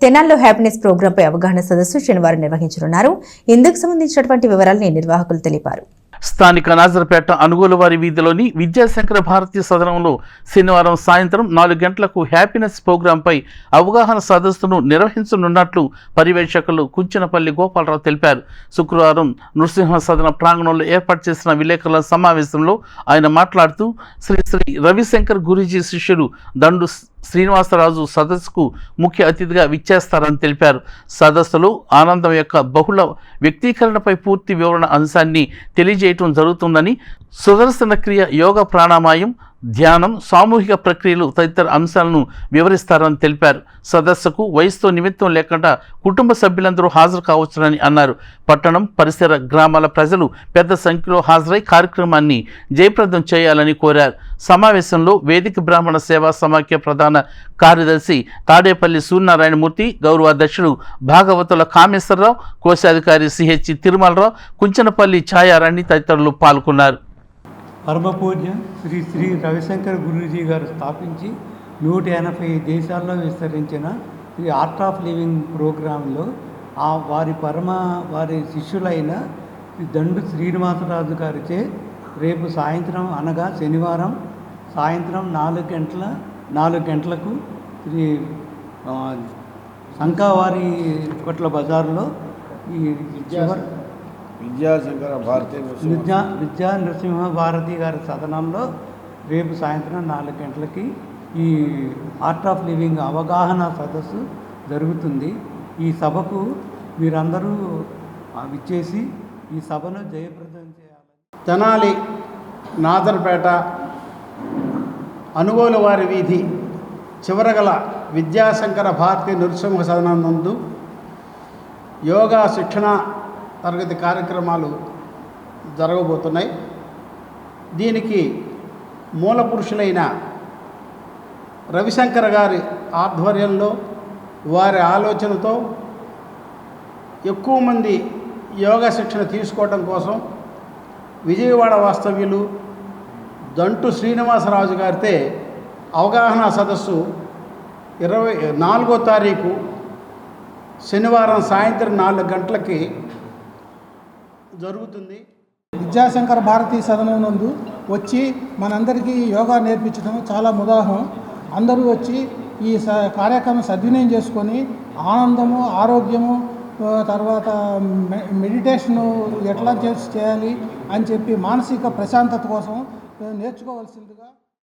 తెనాల్లో హ్యాపీనెస్ ప్రోగ్రాంపై అవగాహన సదస్సు శనివారం నిర్వహించనున్నారు. ఇందుకు సంబంధించినటువంటి వివరాలను నిర్వాహకులు తెలిపారు. స్థానిక నాజర్పేట అనుగోలు వారి వీధిలోని విద్యాశంకర భారతీ సదనంలో శనివారం సాయంత్రం 4 గంటలకు హ్యాపీనెస్ ప్రోగ్రాంపై అవగాహన సదస్సును నిర్వహించనున్నట్లు పర్యవేక్షకులు కుంచెనపల్లి గోపాలరావు తెలిపారు. శుక్రవారం నృసింహ సదన ప్రాంగణంలో ఏర్పాటు చేసిన విలేకరుల సమావేశంలో ఆయన మాట్లాడుతూ శ్రీ రవిశంకర్ గురూజీ శిష్యుడు దండు శ్రీనివాసరాజు సదస్సుకు ముఖ్య అతిథిగా విచ్చేస్తారని తెలిపారు. సదస్సులో ఆనందం యొక్క బహుళ వ్యక్తీకరణపై పూర్తి వివరణ అంశాన్ని తెలియజేయటం జరుగుతుందని, సుదర్శన క్రియ, యోగ, ప్రాణాయామం, ధ్యానం, సామూహిక ప్రక్రియలు తదితర అంశాలను వివరిస్తారని తెలిపారు. సదస్సుకు వయసుతో నిమిత్తం లేకుండా కుటుంబ సభ్యులందరూ హాజరు కావచ్చునని అన్నారు. పట్టణం పరిసర గ్రామాల ప్రజలు పెద్ద సంఖ్యలో హాజరై కార్యక్రమాన్ని జయప్రదం చేయాలని కోరారు. సమావేశంలో వేదిక బ్రాహ్మణ సేవా సమాఖ్య ప్రధాన కార్యదర్శి తాడేపల్లి సూర్యనారాయణమూర్తి, గౌరవ అధ్యక్షుడు భాగవతుల కామేశ్వరరావు, కోశాధికారి సిహెచ్ తిరుమలరావు, కుంచెనపల్లి ఛాయారాణి తదితరులు పాల్గొన్నారు. పరమపూజ్య శ్రీ శ్రీ రవిశంకర్ గురూజీ గారు స్థాపించి 180 దేశాల్లో విస్తరించిన ఈ ఆర్ట్ ఆఫ్ లివింగ్ ప్రోగ్రాంలో వారి శిష్యులైన దండు శ్రీనివాసరాజు గారిచే రేపు సాయంత్రం అనగా శనివారం సాయంత్రం 4 గంటలకు శ్రీ సంకావారి కొట్ల బజార్లో ఈ విద్యా నృసింహ భారతి గారి సదనంలో రేపు సాయంత్రం 4 గంటలకి ఈ ఆర్ట్ ఆఫ్ లివింగ్ అవగాహన సదస్సు జరుగుతుంది. ఈ సభకు మీరందరూ విచ్చేసి ఈ సభను జయప్రదం చేయాలి. తెనాలి నాజర్పేట అనుగోలు వారి వీధి చివరగల విద్యాశంకర భారతీ నృసింహ సదనం నందు యోగా శిక్షణ తరగతి కార్యక్రమాలు జరగబోతున్నాయి. దీనికి మూల పురుషులైన రవిశంకర్ గారి ఆధ్వర్యంలో, వారి ఆలోచనతో ఎక్కువ మంది యోగా శిక్షణ తీసుకోవడం కోసం విజయవాడ వాస్తవ్యులు దంటు శ్రీనివాసరాజు గారితో అవగాహన సదస్సు 24వ తారీఖు శనివారం సాయంత్రం 4 గంటలకి జరుగుతుంది. విద్యాశంకర భారతీ సదనం నందు వచ్చి మనందరికీ యోగా నేర్పించడం చాలా ముదాహం. అందరూ వచ్చి ఈ కార్యక్రమం సద్వినియోగం చేసుకొని ఆనందము, ఆరోగ్యము, తర్వాత మెడిటేషను ఎట్లా చేయాలి అని చెప్పి మానసిక ప్రశాంతత కోసం నేర్చుకోవాల్సిందిగా